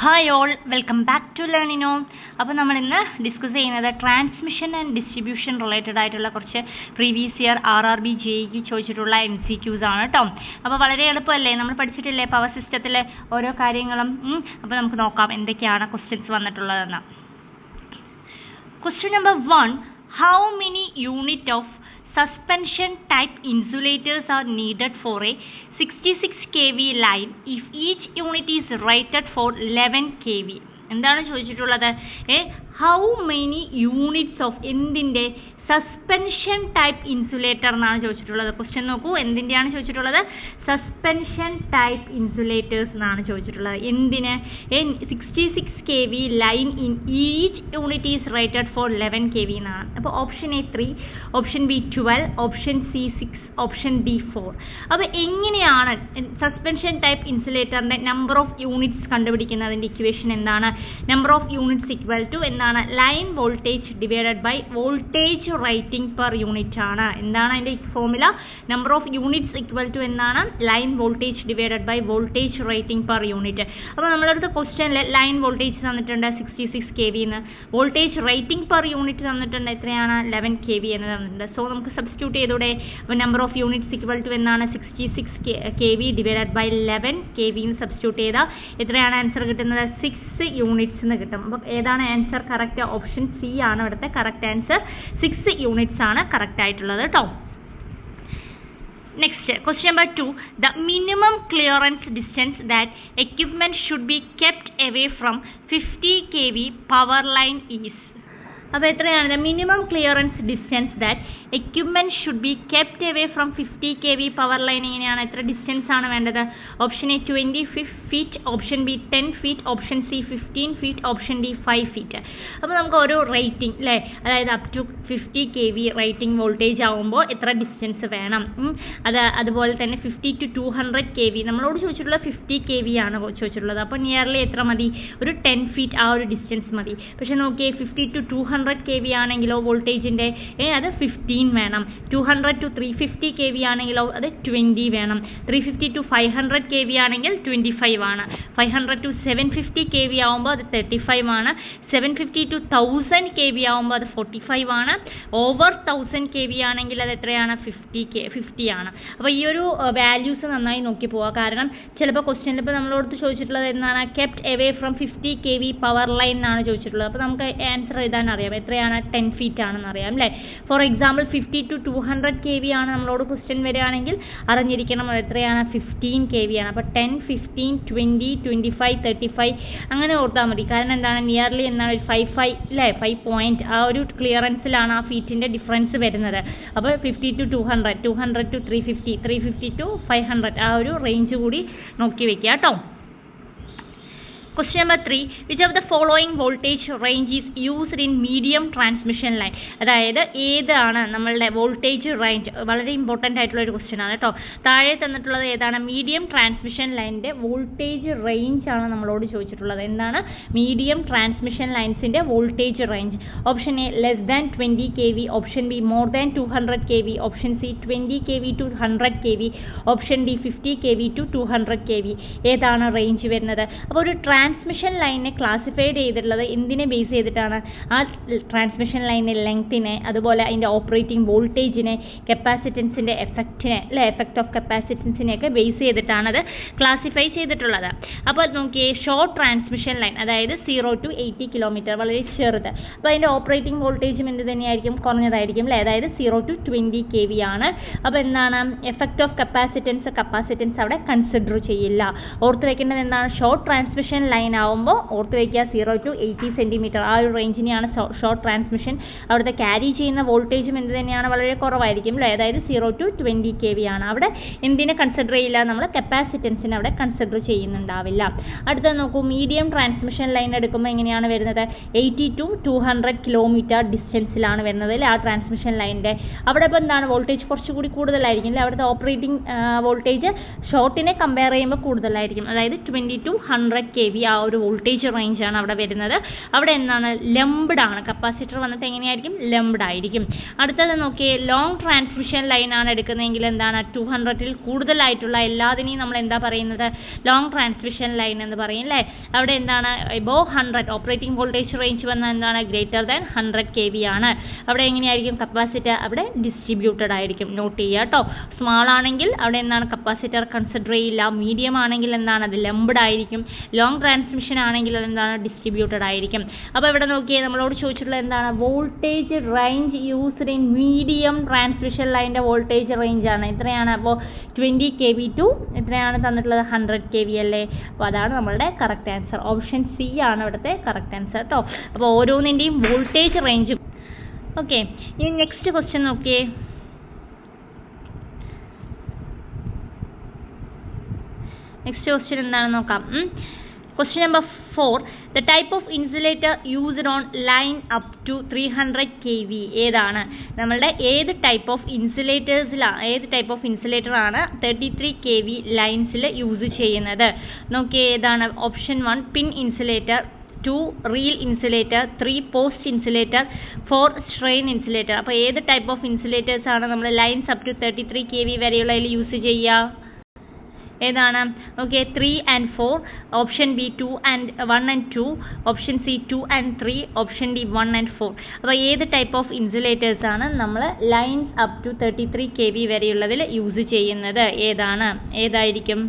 Hi all, welcome back to Learnino. അപ്പോൾ നമ്മൾ ഇന്ന് ഡിസ്കസ് ചെയ്യുന്നത് ട്രാൻസ്മിഷൻ ആൻഡ് ഡിസ്ട്രിബ്യൂഷൻ റിലേറ്റഡ് ആയിട്ടുള്ള കുറച്ച് പ്രീവിയസ് ഇയർ RRB JEE ചോദിച്ചിട്ടുള്ള MCQs ആണ് കേട്ടോ. അപ്പോൾ വളരെ എളുപ്പമല്ലേ, നമ്മൾ പഠിച്ചിട്ടില്ലേ പവർ സിസ്റ്റത്തിലെ ഓരോ കാര്യങ്ങളും. അപ്പോൾ നമുക്ക് നോക്കാം എന്തൊക്കെയാണ് questions വന്നിട്ടുള്ളതെന്ന്. Question number 1, how many unit of suspension type insulators are needed for a 66 kV line if each unit is rated for 11 kV? എന്താണ് ചോദിച്ചിട്ടുള്ളത്? ഹൗ മെനി യൂണിറ്റ്സ് ഓഫ് എന്തിൻ്റെ സസ്പെൻഷൻ ടൈപ്പ് ഇൻസുലേറ്റർ എന്നാണ് ചോദിച്ചിട്ടുള്ളത്. ക്വസ്റ്റ്യൻ നോക്കൂ, എന്തിൻ്റെയാണ് ചോദിച്ചിട്ടുള്ളത്? Suspension type insulators എന്നാണ് ചോദിച്ചിട്ടുള്ളത്. എന്തിന്? 66 kV line in each unit is rated for 11 kV എന്നാണ്. അപ്പോൾ option A 3, option B 12, option C 6, option D 4. അപ്പോൾ എങ്ങനെയാണ് സസ്പെൻഷൻ ടൈപ്പ് ഇൻസുലേറ്ററിൻ്റെ നമ്പർ ഓഫ് യൂണിറ്റ്സ് കണ്ടുപിടിക്കുന്നതിൻ്റെ ഇക്വേഷൻ എന്താണ്? Number of units equal to എന്താണ്? Line voltage divided by voltage rating per unit ആണ്. എന്താണ് അതിൻ്റെ formula? Number of units equal to എന്താണ്? Line voltage divided by voltage rating per unit. അപ്പോൾ നമ്മളടുത്ത ക്വസ്റ്റ്യനിൽ line voltage തന്നിട്ടുണ്ട് 66 kV എന്ന്, വോൾട്ടേജ് റേറ്റിംഗ് പെർ യൂണിറ്റ് തന്നിട്ടുണ്ട് എത്രയാണ്? 11 kV എന്ന് തന്നിട്ടുണ്ട്. സോ നമുക്ക് സബ്സ്റ്റിറ്റ്യൂട്ട് ചെയ്തൂടെ? അപ്പോൾ number of units equal to എന്താണ്? 66 kV ഡിവൈഡഡ് ബൈ 11 kV എന്ന് സബ്സ്റ്റിറ്റ്യൂട്ട് ചെയ്താൽ എത്രയാണ് ആൻസർ കിട്ടുന്നത്? 6 യൂണിറ്റ്സ് എന്ന് കിട്ടും. അപ്പോൾ ഏതാണ് ആൻസർ കറക്റ്റ്? ഓപ്ഷൻ സി ആണ് ഇവിടുത്തെ കറക്റ്റ് ആൻസർ. 6 യൂണിറ്റ്സ് ആണ് കറക്റ്റ് ആയിട്ടുള്ളത് കേട്ടോ. Next, question number 2, the minimum clearance distance that equipment should be kept away from 50 kV power line is. അപ്പോൾ എത്രയാണ്? The minimum clearance distance that equipment should be kept away from 50 kV power line എങ്ങനെയാണ്? എത്ര distance ആണ് വേണ്ടത്? Option A 20 feet, option B 10 feet, option C 15 feet, option D 5 feet. അപ്പോൾ നമുക്ക് ഒരു rating അല്ലേ, അതായത് up to 50 kV rating voltage ആകുമ്പോൾ എത്ര ഡിസ്റ്റൻസ് വേണം? അതുപോലെ തന്നെ 50 to 200 kV നമ്മളോട് ചോദിച്ചിട്ടുള്ള 50 kV ആണ് ചോദിച്ചിട്ടുള്ളത്. അപ്പോൾ നിയർലി എത്ര മതി? ഒരു 10 ഫീറ്റ് ആ ഒരു ഡിസ്റ്റൻസ് മതി. പക്ഷേ നോക്കിയേ, 50 to 200 kV ആണെങ്കിലോ വോൾട്ടേജിൻ്റെ അത് 15 വേണം. 200 to 350 kV ആണെങ്കിലോ അത് 20 വേണം. 350 to 500 kV ആണെങ്കിൽ 25 ആണ്. 500 to 750 kV ആകുമ്പോൾ അത് 35 ആണ്. 750 to 1000 kV ആകുമ്പോൾ അത് 45 ആണ്. ഓവർ 1000 kV ആണെങ്കിൽ അത് എത്രയാണ്? 50 ആണ്. അപ്പോൾ ഈ ഒരു വാല്യൂസ് നന്നായി നോക്കി പോവുക. കാരണം ചിലപ്പോൾ ക്വസ്റ്റ്യനിൽ ഇപ്പോൾ നമ്മളോട് ചോദിച്ചിട്ടുള്ളത് എന്താണ്? Kept away from 50 kV power line എന്നാണ് ചോദിച്ചിട്ടുള്ളത്. അപ്പോൾ നമുക്ക് ആൻസർ എഴുതാൻ അറിയാം എത്രയാണ്? 10 ഫീറ്റ് ആണെന്ന് അറിയാം അല്ലേ. ഫോർ എക്സാമ്പിൾ 50 to 200 kV ആണ് നമ്മളോട് ക്വസ്റ്റ്യൻ വരികയാണെങ്കിൽ അറിഞ്ഞിരിക്കണം അത് എത്രയാണ്? 15 kV ആണ്. അപ്പോൾ 10, 15, 20, 25, 35 അങ്ങനെ ഓർത്താൽ മതി. കാരണം എന്താണ്? നിയർലി എന്താണ്? 5 അല്ലേ, 5 പോയിൻറ്റ് ആ ഒരു ക്ലിയറൻസിലാണ് ആ ഫീറ്റിൻ്റെ ഡിഫറൻസ് വരുന്നത്. അപ്പോൾ 50 to 200, 200 to 350, 350 to 500 ആ ഒരു റേഞ്ച് കൂടി നോക്കി വെക്കുക കേട്ടോ. Question number 3, which of the following voltage range is used in medium transmission line? അതായത് ഏതാണ് നമ്മളുടെ വോൾട്ടേജ് റേഞ്ച്? വളരെ ഇമ്പോർട്ടൻ്റ് ആയിട്ടുള്ള ഒരു ക്വസ്റ്റ്യൻ ആണ് കേട്ടോ. താഴെ തന്നിട്ടുള്ളത് ഏതാണ്? മീഡിയം ട്രാൻസ്മിഷൻ ലൈനിൻ്റെ വോൾട്ടേജ് റേഞ്ച് ആണ് നമ്മളോട് ചോദിച്ചിട്ടുള്ളത്. എന്താണ്? മീഡിയം ട്രാൻസ്മിഷൻ ലൈൻസിൻ്റെ voltage range. Option A less than 20 kV, option B more than 200 kV, option C 20 kV to 100 kV, option D 50 kV to 200 kV. ഏതാണ് റേഞ്ച് വരുന്നത്? അപ്പോൾ ഒരു ട്രാൻസ്മിഷൻ ലൈനിനെ ക്ലാസിഫൈഡ് ചെയ്തിട്ടുള്ളത് എന്തിനെ ബേസ് ചെയ്തിട്ടാണ്? ആ ട്രാൻസ്മിഷൻ ലൈനിൻ്റെ ലെങ്ത്തിനെ, അതുപോലെ അതിൻ്റെ ഓപ്പറേറ്റിംഗ് വോൾട്ടേജിനെ, കപ്പാസിറ്റൻസിൻ്റെ എഫക്റ്റിനെ അല്ലേ, എഫക്റ്റ് ഓഫ് കപ്പാസിറ്റൻസിനെയൊക്കെ ബേസ് ചെയ്തിട്ടാണ് അത് ക്ലാസിഫൈ ചെയ്തിട്ടുള്ളത്. അപ്പോൾ നോക്കിയേ, ഷോർട്ട് ട്രാൻസ്മിഷൻ ലൈൻ അതായത് 0 to 80 km വളരെ ചെറുത്. അപ്പോൾ അതിൻ്റെ ഓപ്പറേറ്റിംഗ് വോൾട്ടേജും എന്ത് തന്നെയായിരിക്കും? കുറഞ്ഞതായിരിക്കും അല്ലേ, അതായത് 0 to 20 kV ആണ്. അപ്പോൾ എന്താണ്? എഫക്റ്റ് ഓഫ് കപ്പാസിറ്റൻസ് അവിടെ കൺസിഡർ ചെയ്യില്ല. ഓർത്ത് വെക്കേണ്ടത് എന്താണ്? ഷോർട്ട് ട്രാൻസ്മിഷൻ ലൈൻ ആവുമ്പോൾ ഓർത്ത് വയ്ക്കുക 0 to 80 cm ആ ഒരു റേഞ്ചിനെയാണ് ഷോർട്ട് ട്രാൻസ്മിഷൻ. അവിടുത്തെ ക്യാരി ചെയ്യുന്ന വോൾട്ടേജും എന്ത് തന്നെയാണ്? വളരെ കുറവായിരിക്കും അല്ലേ, അതായത് 0 to 20 kV ആണ്. അവിടെ എന്തിനെ കൺസിഡർ ചെയ്യില്ല? നമ്മൾ കപ്പാസിറ്റൻസിനെ അവിടെ കൺസിഡർ ചെയ്യുന്നുണ്ടാവില്ല. അടുത്ത നോക്കൂ, മീഡിയം ട്രാൻസ്മിഷൻ ലൈൻ എടുക്കുമ്പോൾ എങ്ങനെയാണ് വരുന്നത്? 80 to 200 km ഡിസ്റ്റൻസിലാണ് വരുന്നത് അല്ലേ ആ ട്രാൻസ്മിഷൻ ലൈനിൻ്റെ. അവിടെ ഇപ്പോൾ എന്താണ്? വോൾട്ടേജ് കുറച്ചുകൂടി കൂടുതലായിരിക്കും അല്ലേ, അവിടുത്തെ ഓപ്പറേറ്റിംഗ് വോൾട്ടേജ് ഷോർട്ടിനെ കമ്പയർ ചെയ്യുമ്പോൾ കൂടുതലായിരിക്കും, അതായത് 20 to 100 kV ആ ഒരു വോൾട്ടേജ് റേഞ്ചാണ് അവിടെ വരുന്നത്. അവിടെ എന്താണ് ലംബ്ഡ് ആണ്, കപ്പാസിറ്റർ വന്നിട്ട് എങ്ങനെയായിരിക്കും ലംബ്ഡ് ആയിരിക്കും. അടുത്തത് നോക്കിയേ, ലോങ് ട്രാൻസ്മിഷൻ ലൈൻ ആണ് എടുക്കുന്നതെങ്കിൽ എന്താണ് 200-ൽ കൂടുതലായിട്ടുള്ള എല്ലാതിനെയും നമ്മൾ എന്താ പറയുന്നത് ലോങ് ട്രാൻസ്മിഷൻ ലൈൻ എന്ന് പറയും അല്ലേ. അവിടെ എന്താണ് എബോവ് 100 ഓപ്പറേറ്റിംഗ് വോൾട്ടേജ് റേഞ്ച് വന്ന എന്താണ് ഗ്രേറ്റർ ദാൻ 100 kV ആണ്. അവിടെ എങ്ങനെയായിരിക്കും കപ്പാസിറ്റർ അവിടെ ഡിസ്ട്രിബ്യൂട്ടഡ് ആയിരിക്കും. നോട്ട് ചെയ്യുക കേട്ടോ. സ്മാൾ ആണെങ്കിൽ അവിടെ എന്താണ് കപ്പാസിറ്റർ കൺസിഡർ ചെയ്യില്ല. മീഡിയം ആണെങ്കിൽ എന്താണ് അത് ലംബ്ഡ് ആയിരിക്കും. ലോങ് ട്രാൻസ്മിഷൻ ആണെങ്കിൽ എന്താണ് ഡിസ്ട്രിബ്യൂട്ടഡ് ആയിരിക്കും. അപ്പോൾ ഇവിടെ നോക്കിയേ, നമ്മളോട് ചോദിച്ചിട്ടുള്ളത് എന്താണ് voltage range used in medium transmission ലൈനിൻ്റെ വോൾട്ടേജ് റേഞ്ച് ആണ്. എത്രയാണ് അപ്പോൾ 20 kV ടു എത്രയാണ് തന്നിട്ടുള്ളത് 100 kV അല്ലേ. അപ്പോൾ അതാണ് നമ്മളുടെ കറക്റ്റ് ആൻസർ. ഓപ്ഷൻ സി ആണ് ഇവിടുത്തെ കറക്റ്റ് ആൻസർ കേട്ടോ. അപ്പോൾ ഓരോന്നിൻ്റെയും വോൾട്ടേജ് റേഞ്ച്. ഓക്കെ, ഇനി നെക്സ്റ്റ് ക്വസ്റ്റ്യൻ നോക്കിയേ. നെക്സ്റ്റ് ക്വസ്റ്റ്യൻ എന്താണെന്ന് നോക്കാം. Question number 4. The type of insulator used on line up to 300 kV ഏതാണ്? നമ്മളുടെ ഏത് ടൈപ്പ് ഓഫ് ഇൻസുലേറ്റർ ആണ് 33 kV ലൈൻസിൽ യൂസ് ചെയ്യുന്നത്? നോക്കിയേ, ഏതാണ്? Option 1 pin insulator, 2 reel insulator, 3 post insulator, 4 strain insulator. അപ്പോൾ ഏത് ടൈപ്പ് ഓഫ് ഇൻസുലേറ്റേഴ്സ് ആണ് നമ്മൾ ലൈൻസ് അപ് ടു 33 kV വരെയുള്ളതിൽ യൂസ് ചെയ്യുക? ഏതാണ്? Okay, 3 and 4, option B 1 and 2, option C 2 and 3, option D 1 and 4. അപ്പോൾ ഏത് ടൈപ്പ് ഓഫ് ഇൻസുലേറ്റേഴ്സ് ആണ് നമ്മൾ ലൈൻസ് അപ് ടു 33 kV വരെയുള്ളതിൽ യൂസ് ചെയ്യുന്നത്? ഏതായിരിക്കും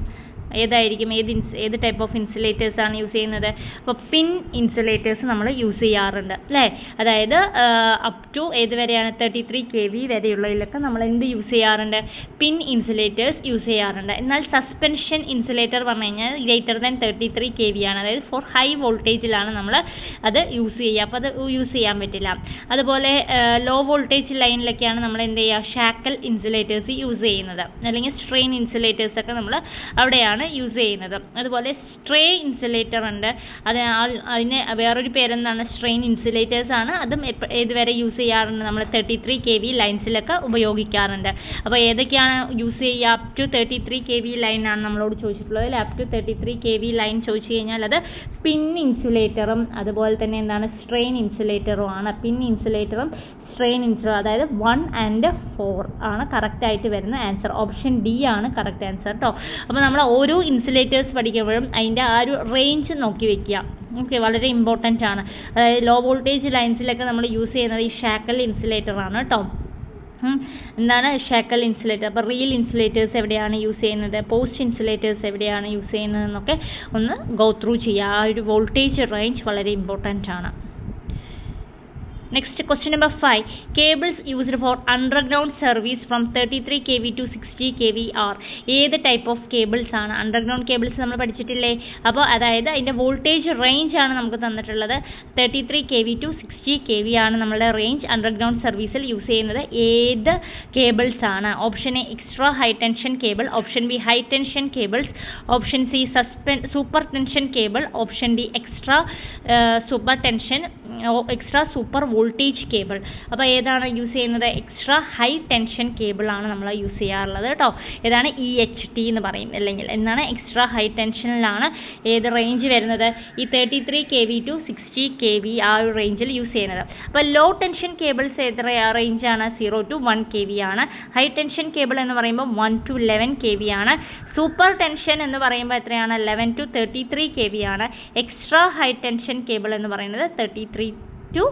ഏത് ടൈപ്പ് ഓഫ് ഇൻസുലേറ്റേഴ്സ് ആണ് യൂസ് ചെയ്യുന്നത്? അപ്പോൾ പിൻ ഇൻസുലേറ്റേഴ്സ് നമ്മൾ യൂസ് ചെയ്യാറുണ്ട് അല്ലേ. അതായത് അപ് ടു ഏത് വരെയാണ് 33 kV വരെയുള്ളതിലൊക്കെ നമ്മൾ എന്ത് യൂസ് ചെയ്യാറുണ്ട്? പിൻ ഇൻസുലേറ്റേഴ്സ് യൂസ് ചെയ്യാറുണ്ട്. എന്നാൽ സസ്പെൻഷൻ ഇൻസുലേറ്റർ പറഞ്ഞു കഴിഞ്ഞാൽ ഗ്രേറ്റർ ദാൻ 33 kV ആണ്. അതായത് ഫോർ ഹൈ വോൾട്ടേജിലാണ് നമ്മൾ അത് യൂസ് ചെയ്യുക. അപ്പോൾ അത് യൂസ് ചെയ്യാൻ പറ്റില്ല. അതുപോലെ ലോ വോൾട്ടേജ് ലൈനിലൊക്കെയാണ് നമ്മൾ എന്ത് ചെയ്യുക ഷാക്കൽ ഇൻസുലേറ്റേഴ്സ് യൂസ് ചെയ്യുന്നത്, അല്ലെങ്കിൽ സ്ട്രെയിൻ ഇൻസുലേറ്റേഴ്സ് ഒക്കെ നമ്മൾ അവിടെയാണ് യൂസ് ചെയ്യുന്നത്. അതുപോലെ സ്ട്രേ ഇൻസുലേറ്റർ ഉണ്ട്, അതിന് വേറൊരു പേരെന്താണ് സ്ട്രെയിൻ ഇൻസുലേറ്റേഴ്സ് ആണ്. അതും ഏതുവരെ യൂസ് ചെയ്യാറുണ്ട്? നമ്മൾ 33 kV ലൈൻസിലൊക്കെ ഉപയോഗിക്കാറുണ്ട്. അപ്പോൾ ഏതൊക്കെയാണ് യൂസ് ചെയ്യുക? അപ് ടു 33 kV ലൈനാണ് നമ്മളോട് ചോദിച്ചിട്ടുള്ളത് അല്ലേ. അപ് ടു 33 kV ലൈൻ ചോദിച്ചു കഴിഞ്ഞാൽ അത് പിൻ ഇൻസുലേറ്ററും അതുപോലെ തന്നെ എന്താണ് സ്ട്രെയിൻ ഇൻസുലേറ്ററും ആണ്. പിൻ ഇൻസുലേറ്ററും സ്ട്രെയിൻ ഇൻസുലേറ്റർ, അതായത് 1 and 4 ആണ് കറക്റ്റ് ആയിട്ട് വരുന്ന ആൻസർ. ഓപ്ഷൻ ഡി ആണ് കറക്റ്റ് ആൻസർ കേട്ടോ. അപ്പോൾ നമ്മൾ ഓരോ ഇൻസുലേറ്റേഴ്സ് പഠിക്കുമ്പോഴും അതിൻ്റെ ആ ഒരു റേഞ്ച് നോക്കി വെക്കുക. ഓക്കെ, വളരെ ഇമ്പോർട്ടൻ്റ് ആണ്. അതായത് ലോ വോൾട്ടേജ് ലൈൻസിലൊക്കെ നമ്മൾ യൂസ് ചെയ്യുന്നത് ഈ ഷാക്കൽ ഇൻസുലേറ്റർ ആണ് കേട്ടോ. എന്താണ് ഷാക്കൽ ഇൻസുലേറ്റർ? അപ്പോൾ റീൽ ഇൻസുലേറ്റേഴ്സ് എവിടെയാണ് യൂസ് ചെയ്യുന്നത്, പോസ്റ്റ് ഇൻസുലേറ്റേഴ്സ് എവിടെയാണ് യൂസ് ചെയ്യുന്നതെന്നൊക്കെ ഒന്ന് ഗോ ത്രൂ ചെയ്യുക. ആ ഒരു വോൾട്ടേജ് റേഞ്ച് വളരെ ഇമ്പോർട്ടൻ്റ് ആണ്. Next, question number 5. Cables used for underground service from 33 kV to 60 kV are ഏത് ടൈപ്പ് ഓഫ് കേബിൾസ് ആണ്? അണ്ടർഗ്രൗണ്ട് കേബിൾസ് നമ്മൾ പഠിച്ചിട്ടില്ലേ? അപ്പോൾ അതായത് അതിൻ്റെ വോൾട്ടേജ് റേഞ്ച് ആണ് നമുക്ക് തന്നിട്ടുള്ളത്. 33 kV to 60 kV ആണ് നമ്മളുടെ റേഞ്ച് അണ്ടർഗ്രൗണ്ട് സർവീസിൽ യൂസ് ചെയ്യുന്നത്. ഏത് കേബിൾസ് ആണ്? Option A extra high tension cable, option B high tension cables, option C super tension cable, option D extra super voltage cable. അപ്പോൾ ഏതാണ് യൂസ് ചെയ്യുന്നത്? എക്സ്ട്രാ ഹൈ ടെൻഷൻ കേബിൾ ആണ് നമ്മൾ use ചെയ്യാറുള്ളത് കേട്ടോ. ഏതാണ്? EHT എന്ന് പറയും. അല്ലെങ്കിൽ എന്താണ് എക്സ്ട്രാ ഹൈ ടെൻഷനിലാണ് ഏത് റേഞ്ച് വരുന്നത്? ഈ 33 kV to 60 kV ആ ഒരു റേഞ്ചിൽ യൂസ് ചെയ്യുന്നത്. അപ്പോൾ ലോ ടെൻഷൻ കേബിൾസ് എത്രയാ റേഞ്ചാണ്? 0 to 1 kV ആണ്. ഹൈ ടെൻഷൻ കേബിൾ എന്ന് പറയുമ്പോൾ 1 to 11 kV ആണ്. സൂപ്പർ ടെൻഷൻ എന്ന് പറയുമ്പോൾ എത്രയാണ്? 11 to 33 kV ആണ്. എക്സ്ട്രാ ഹൈ ടെൻഷൻ കേബിൾ എന്ന് പറയുന്നത് 33 to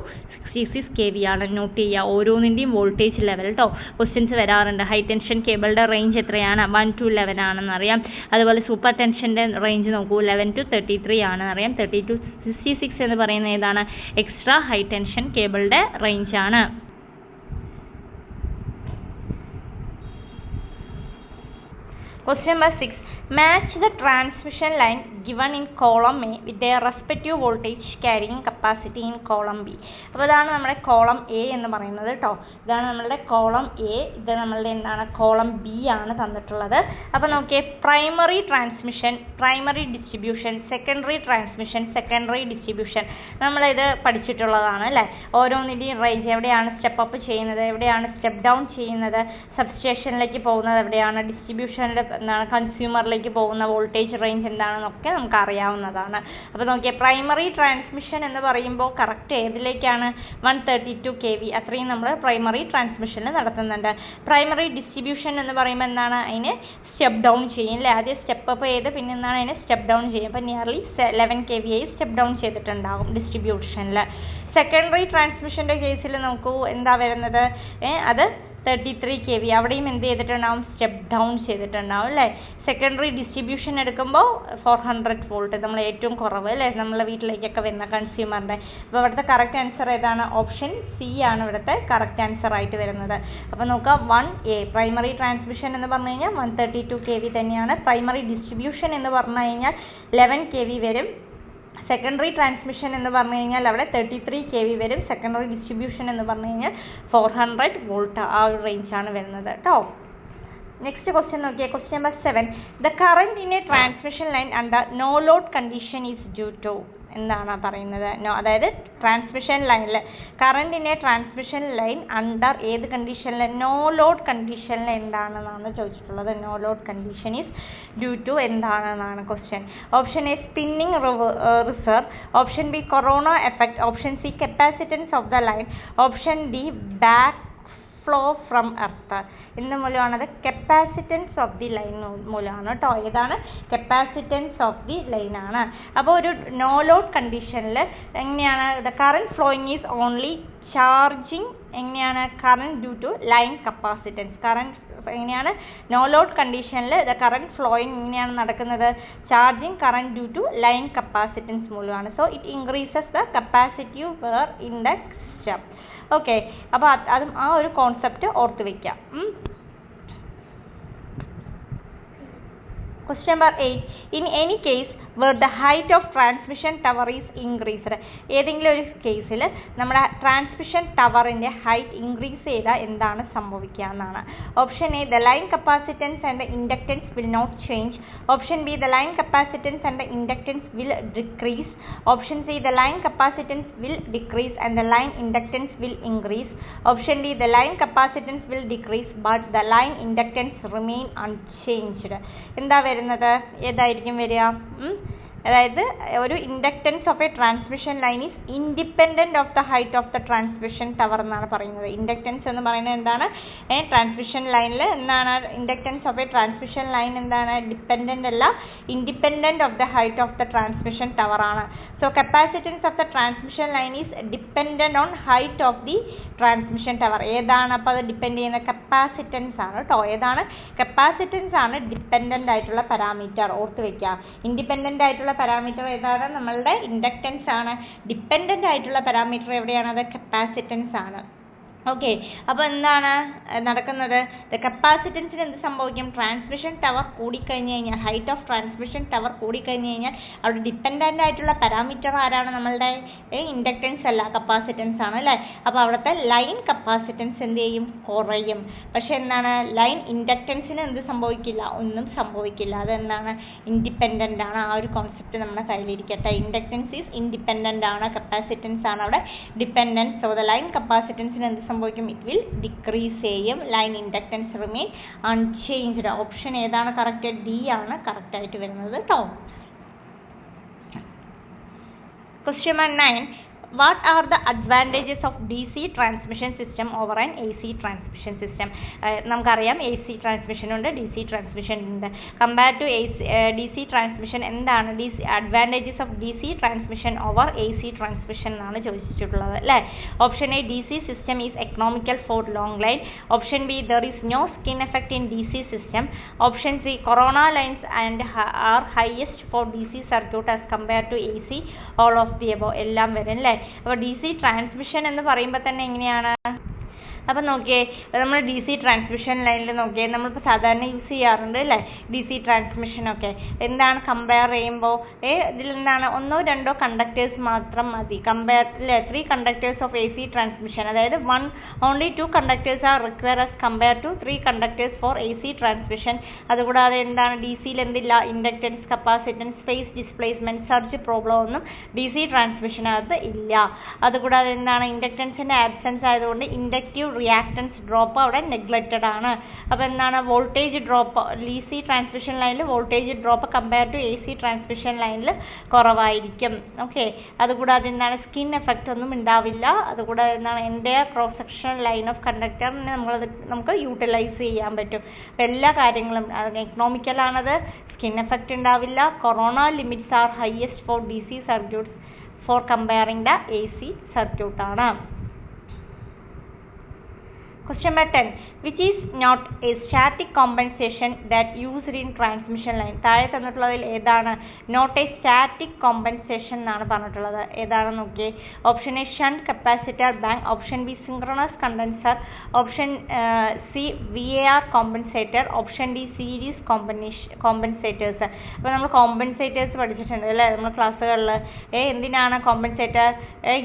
66 kV ആണ്. നോട്ട് ചെയ്യുക ഓരോന്നിൻ്റെയും വോൾട്ടേജ് ലെവൽ കേട്ടോ. ക്വസ്റ്റ്യൻസ് വരാറുണ്ട്. ഹൈ ടെൻഷൻ കേബിളുടെ റേഞ്ച് എത്രയാണ്? 1 to 11 ആണെന്ന് അറിയാം. അതുപോലെ സൂപ്പർ ടെൻഷൻ്റെ റേഞ്ച് നോക്കൂ, 11 to 33 ആണെന്ന് അറിയാം. 30 to 66 എന്ന് പറയുന്നത് ഏതാണ്? എക്സ്ട്രാ ഹൈ ടെൻഷൻ കേബിളുടെ റേഞ്ച് ആണ്. Question number 6. Match the transmission line given in column A with their respective voltage carrying capacity in column B. അപ്പോൾ ഇതാണ് നമ്മുടെ കോളം എ എന്ന് പറയുന്നത് കേട്ടോ. ഇതാണ് നമ്മളുടെ കോളം എ. ഇത് നമ്മളുടെ എന്താണ്? കോളം ബി ആണ് തന്നിട്ടുള്ളത്. അപ്പോൾ നോക്കിയേ, primary transmission, primary distribution, secondary transmission, secondary distribution നമ്മളിത് പഠിച്ചിട്ടുള്ളതാണ് അല്ലേ. ഓരോന്നിൻ്റെയും റേഞ്ച് എവിടെയാണ് സ്റ്റെപ്പ് അപ്പ് ചെയ്യുന്നത്, എവിടെയാണ് സ്റ്റെപ്പ് ഡൗൺ ചെയ്യുന്നത്, സബ്സ്റ്റേഷനിലേക്ക് പോകുന്നത് എവിടെയാണ്, ഡിസ്ട്രിബ്യൂഷനിൽ എന്താണ് കൺസ്യൂമറിലേക്ക് ഡിസ്ട്രിബ്യൂഷനിലേക്ക് പോകുന്ന വോൾട്ടേജ് റേഞ്ച് എന്താണെന്നൊക്കെ നമുക്ക് അറിയാവുന്നതാണ്. അപ്പോൾ നോക്കിയാൽ പ്രൈമറി ട്രാൻസ്മിഷൻ എന്ന് പറയുമ്പോൾ കറക്റ്റ് ഏതിലേക്കാണ് 132 kV അത്രയും നമ്മൾ പ്രൈമറി ട്രാൻസ്മിഷനിൽ നടത്തുന്നുണ്ട്. പ്രൈമറി ഡിസ്ട്രിബ്യൂഷൻ എന്ന് പറയുമ്പോൾ എന്താണ്, അതിന് സ്റ്റെപ്പ് ഡൗൺ ചെയ്യും അല്ലേ. ആദ്യം സ്റ്റെപ്പ് അപ്പ് ചെയ്ത് പിന്നെ എന്താണ് അതിനെ സ്റ്റെപ്പ് ഡൗൺ ചെയ്യും. അപ്പോൾ നിയർലി 11 kV ആയി സ്റ്റെപ്പ് ഡൗൺ ചെയ്തിട്ടുണ്ടാകും ഡിസ്ട്രിബ്യൂഷനിൽ. സെക്കൻഡറി ട്രാൻസ്മിഷൻ്റെ കേസിൽ നോക്കൂ എന്താ വരുന്നത്, അത് 33 kV അവിടെയും എന്ത് ചെയ്തിട്ടുണ്ടാവും, സ്റ്റെപ്പ് ഡൗൺ ചെയ്തിട്ടുണ്ടാവും അല്ലേ. സെക്കൻഡറി ഡിസ്ട്രിബ്യൂഷൻ എടുക്കുമ്പോൾ 400 വോൾട്ട്, നമ്മൾ ഏറ്റവും കുറവ് അല്ലേ നമ്മളെ വീട്ടിലേക്കൊക്കെ വരുന്ന കൺസ്യൂമറിൻ്റെ. അപ്പോൾ ഇവിടുത്തെ കറക്റ്റ് ആൻസർ ഏതാണ്, ഓപ്ഷൻ സി ആണ് ഇവിടുത്തെ കറക്റ്റ് ആൻസർ ആയിട്ട് വരുന്നത്. അപ്പോൾ നോക്കുക 1A പ്രൈമറി ട്രാൻസ്മിഷൻ എന്ന് പറഞ്ഞു കഴിഞ്ഞാൽ 132 kV തന്നെയാണ്. പ്രൈമറി ഡിസ്ട്രിബ്യൂഷൻ എന്ന് പറഞ്ഞു കഴിഞ്ഞാൽ 11 kV വരും. സെക്കൻഡറി ട്രാൻസ്മിഷൻ എന്ന് പറഞ്ഞു കഴിഞ്ഞാൽ അവിടെ 33 kV വരും. സെക്കൻഡറി ഡിസ്ട്രിബ്യൂഷൻ എന്ന് പറഞ്ഞു കഴിഞ്ഞാൽ 400 വോൾട്ട് ആ ഒരു റേഞ്ചാണ് വരുന്നത് കേട്ടോ. നെക്സ്റ്റ് ക്വസ്റ്റ്യൻ നോക്കിയേ, question number 7. The current in a transmission line under no load condition is due to എന്താണ് പറയുന്നത്, അതായത് ട്രാൻസ്മിഷൻ ലൈനിൽ current in a transmission line under ഏത് കണ്ടീഷനിൽ, നോ ലോഡ് കണ്ടീഷനിൽ എന്താണെന്നാണ് ചോദിച്ചിട്ടുള്ളത്. No load condition is due to എന്താണെന്നാണ് question. Option A spinning reserve, option B corona effect, option C capacitance of the line, option D back flow from earth. എന്ത് മൂലമാണത്, capacitance of the line മൂലമാണ് കേട്ടോ. ഏതാണ്, capacitance of the line ആണ്. അപ്പോൾ ഒരു no load കണ്ടീഷനിൽ എങ്ങനെയാണ്, the current flowing is only charging, എങ്ങനെയാണ് current due to line capacitance. Current എങ്ങനെയാണ്, നോ ലോഡ് കണ്ടീഷനിൽ ദ കറന്റ് ഫ്ലോയിങ് എങ്ങനെയാണ് നടക്കുന്നത്, charging current due to line capacitance മൂലമാണ്. So it increases the capacitive VAR in the system. Okay, അപ്പോൾ അതും ആ ഒരു കോൺസെപ്റ്റ് ഓർത്ത് വയ്ക്കാം. Question number 8. In any case where the height of transmission tower is increased, ഏതെങ്കിലും ഒരു കേസിൽ നമ്മുടെ ട്രാൻസ്മിഷൻ ടവറിൻ്റെ ഹൈറ്റ് ഇൻക്രീസ് ചെയ്താൽ എന്താണ് സംഭവിക്കുക എന്നാണ്. Option A, the line capacitance and inductance will not change. Option B, the line capacitance and inductance will decrease. Option C, the line capacitance will decrease and the line inductance will increase. Option D, the line capacitance will decrease but the line inductance remain unchanged. എന്താ വരുന്നത്, ഏതായിരിക്കും വരിക, അതായത് ഒരു inductance of a transmission line is independent of the height of the transmission tower എന്നാണ് പറയുന്നത്. Inductance എന്ന് പറയുന്നത് എന്താണ്, ട്രാൻസ്മിഷൻ ലൈനിൽ എന്താണ്, inductance of a transmission line എന്താണ്, ഡിപ്പെൻഡൻ്റ് അല്ല, independent of the height of the transmission tower ആണ്. So capacitance of the transmission line is dependent on height of the transmission tower. ഏതാണ് അപ്പോൾ അത് ഡിപ്പെൻഡ് ചെയ്യുന്ന, കപ്പാസിറ്റൻസ് ആണ് കേട്ടോ. ഏതാണ്, കപ്പാസിറ്റൻസ് ആണ് ഡിപ്പെൻഡൻ്റ് ആയിട്ടുള്ള പാരാമീറ്റർ, ഓർത്ത് വയ്ക്കുക. ഇൻഡിപെൻഡൻ്റ് ആയിട്ടുള്ള പാരാമീറ്റർ ഏതാണ്, നമ്മളുടെ ഇൻഡക്റ്റൻസ് ആണ്. ഡിപ്പെൻഡൻ്റ് ആയിട്ടുള്ള പാരാമീറ്റർ എവിടെയാണ്, അത് കപ്പാസിറ്റൻസ് ആണ്. ഓക്കെ, അപ്പോൾ എന്താണ് നടക്കുന്നത്, കപ്പാസിറ്റൻസിന് എന്ത് സംഭവിക്കും, ട്രാൻസ്മിഷൻ ടവർ കൂടിക്കഴിഞ്ഞ് കഴിഞ്ഞാൽ, ഹൈറ്റ് ഓഫ് ട്രാൻസ്മിഷൻ ടവർ കൂടിക്കഴിഞ്ഞ് കഴിഞ്ഞാൽ അവിടെ ഡിപ്പെൻഡൻ്റ് ആയിട്ടുള്ള പാരാമീറ്റർ ആരാണ്, നമ്മളുടെ ഇൻഡക്റ്റൻസ് അല്ല, കപ്പാസിറ്റൻസ് ആണ് അല്ലേ. അപ്പോൾ അവിടുത്തെ ലൈൻ കപ്പാസിറ്റൻസ് എന്ത് ചെയ്യും, കുറയും. പക്ഷെ എന്താണ്, ലൈൻ ഇൻഡക്റ്റൻസിന് എന്ത് സംഭവിക്കില്ല, ഒന്നും സംഭവിക്കില്ല. അതെന്താണ്, ഇൻഡിപെൻഡൻ്റ് ആണ്. ആ ഒരു കോൺസെപ്റ്റ് നമ്മുടെ കയ്യിലിരിക്കട്ടെ. ഇൻഡക്റ്റൻസ് ഈസ് ഇൻഡിപെൻഡൻ്റ് ആണ്, കപ്പാസിറ്റൻസ് ആണ് അവിടെ ഡിപ്പെൻഡൻറ്റ്. സോ ദ ലൈൻ കപ്പാസിറ്റൻസിന് എന്ത് സംഭവിക്കും, ഇറ്റ് വിൽ ഡിക്രീസ് ചെയ്യും. Line inductance remain unchanged. Option ഏതാണ് കറക്റ്റ്, ഡി ആണ് കറക്റ്റ് ആയിട്ട് വരുന്നത് കേട്ടോ. Question number 9. What are the advantages of DC transmission system over an AC transmission system? നമുക്കറിയാം AC transmission ഉണ്ട്, DC transmission ഉണ്ട്. Compared to DC transmission എന്താണ് advantages of DC transmission over AC transmission എന്നാണ് ചോദിച്ചിട്ടുള്ളത് അല്ലേ. Option A, DC system is economical for long line. Option B, there is no skin effect in DC system. Option C, corona lines and are highest for DC circuit as compared to AC. all of the above എല്ലാം വരും അല്ലേ. അപ്പോൾ DC transmission എന്ന് പറയുമ്പോൾ തന്നെ എങ്ങനെയാണ്, അപ്പം നോക്കിയേ, നമ്മൾ ഡി സി ട്രാൻസ്മിഷൻ ലൈനിൽ നോക്കിയേ, നമ്മളിപ്പോൾ സാധാരണ യൂസ് ചെയ്യാറുണ്ട് അല്ലേ ഡി സി ട്രാൻസ്മിഷനൊക്കെ. എന്താണ് കമ്പയർ ചെയ്യുമ്പോൾ ഇതിൽ എന്താണ്, ഒന്നോ രണ്ടോ കണ്ടക്ടേഴ്സ് മാത്രം മതി. കമ്പയർ അല്ലേ 3 conductors of A C transmission, അതായത് only 2 conductors are require as compare to 3 conductors for A C transmission. അതുകൂടാതെ എന്താണ്, ഡി സിയിൽ എന്തില്ല, inductance, capacitance, space displacement, surge problem ഒന്നും ഡി സി ട്രാൻസ്മിഷനകത്ത് ഇല്ല. അതുകൂടാതെ എന്താണ്, ഇൻഡക്റ്റൻസിൻ്റെ ആബ്സെൻസ് ആയതുകൊണ്ട് ഇൻഡക്റ്റീവ് റിയാക്ടൻസ് ഡ്രോപ്പ് അവിടെ നെഗ്ലക്റ്റഡ് ആണ്. അപ്പോൾ എന്താണ് വോൾട്ടേജ് ഡ്രോപ്പ് DC ട്രാൻസ്മിഷൻ ലൈനിൽ voltage drop compare to AC transmission ലൈനിൽ കുറവായിരിക്കും. ഓക്കെ, അതുകൂടാതെ എന്താണ് സ്കിൻ എഫക്റ്റ് ഒന്നും ഉണ്ടാവില്ല. അതുകൂടാതെ എന്താണ് entire cross section line of കണ്ടക്ടറിനെ നമുക്ക് യൂട്ടിലൈസ് ചെയ്യാൻ പറ്റും. അപ്പോൾ എല്ലാ കാര്യങ്ങളും എക്കണോമിക്കലാണത്, സ്കിൻ എഫക്റ്റ് ഉണ്ടാവില്ല. Corona limits are highest for DC circuits for comparing the AC circuit ആണ്. Question number 10. Which is not a static compensation that used in transmission line? താഴെ തന്നിട്ടുള്ളതിൽ ഏതാണ് നോട്ട് എ സ്റ്റാറ്റിക് കോമ്പൻസേഷൻ എന്നാണ് പറഞ്ഞിട്ടുള്ളത്? ഏതാണെന്ന് നോക്കിയേ. Option A shunt capacitor bank, option B synchronous condenser, option C VAR compensator, option D series compensators. അപ്പോൾ നമ്മൾ compensators പഠിച്ചിട്ടുണ്ട് അല്ലേ നമ്മൾ ക്ലാസ്സുകളിൽ. എന്തിനാണ് കോമ്പൻസേറ്റർ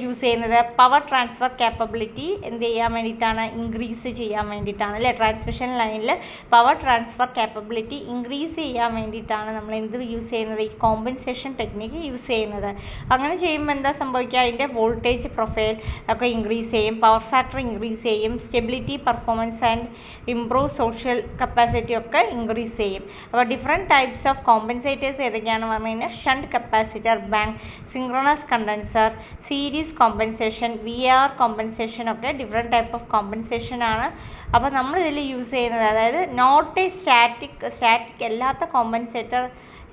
യൂസ് ചെയ്യുന്നത്? പവർ ട്രാൻസ്ഫർ കാപ്പബിലിറ്റി എന്ത് ചെയ്യാൻ വേണ്ടിയിട്ടാണ്? ഇൻക്രീസ് ചെയ്യാൻ വേണ്ടിയിട്ടാണ് അല്ലേ. ട്രാൻസ്മിഷൻ ലൈനിൽ പവർ ട്രാൻസ്ഫർ കാപ്പബിലിറ്റി ഇൻക്രീസ് ചെയ്യാൻ വേണ്ടിയിട്ടാണ് നമ്മൾ എന്ത് യൂസ് ചെയ്യുന്നത്? ഈ കോമ്പൻസേഷൻ ടെക്നിക്ക് യൂസ് ചെയ്യുന്നത്. അങ്ങനെ ചെയ്യുമ്പോൾ എന്താ സംഭവിക്കുക? അതിൻ്റെ വോൾട്ടേജ് പ്രൊഫൈൽ ഒക്കെ ഇൻക്രീസ് ചെയ്യും, പവർ ഫാക്ടർ ഇൻക്രീസ് ചെയ്യും, stability, performance and improve social capacity ഒക്കെ ഇൻക്രീസ് ചെയ്യും. അപ്പോൾ ഡിഫറെൻറ്റ് ടൈപ്സ് ഓഫ് കോമ്പൻസേറ്റേഴ്സ് ഏതൊക്കെയാണെന്ന് പറഞ്ഞു കഴിഞ്ഞാൽ shunt capacitor bank, synchronous condenser, series compensation, VAR compensation ഒക്കെ ഡിഫറെൻറ്റ് ടൈപ്പ് ഓഫ് കോമ്പൻസേഷൻ ആണ്. അപ്പോൾ നമ്മൾ ഇതിൽ യൂസ് ചെയ്യുന്നത് അതായത് നോട്ട് എ സ്റ്റാറ്റിക് അല്ലാത്ത കോമ്പൻസേറ്റർ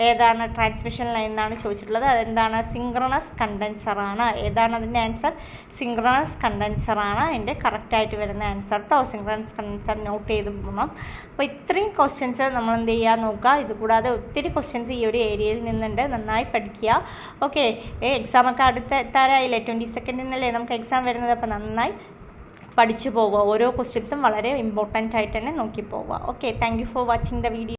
ഏതാണ് ട്രാൻസ്മിഷൻ ലൈൻ എന്നാണ് ചോദിച്ചിട്ടുള്ളത്. അതെന്താണ്? സിങ്ക്രണസ് കണ്ടൻസർ ആണ്. ഏതാണ് അതിൻ്റെ ആൻസർ? സിങ്ക്രണസ് കണ്ടൻസർ ആണ് അതിൻ്റെ കറക്റ്റായിട്ട് വരുന്ന ആൻസർ കേട്ടോ. സിങ്ക്രണസ് കണ്ടൻസർ നോട്ട് ചെയ്ത് പോകണം. അപ്പോൾ ഇത്രയും ക്വസ്റ്റ്യൻസ് നമ്മൾ എന്ത് ചെയ്യാൻ നോക്കുക. ഇതുകൂടാതെ ഒത്തിരി ക്വസ്റ്റ്യൻസ് ഈ ഒരു ഏരിയയിൽ നിന്നുണ്ട്, നന്നായി പഠിക്കുക. ഓക്കെ, എക്സാമൊക്കെ അടുത്തെത്താറായില്ലേ? 22 നമുക്ക് എക്സാം വരുന്നത്. അപ്പോൾ നന്നായി പഠിച്ചു പോവുക. ഓരോ ക്വസ്റ്റ്യൻസും വളരെ ഇമ്പോർട്ടൻ്റ് ആയിട്ട് തന്നെ നോക്കി പോവുക. Okay, thank you for watching the video.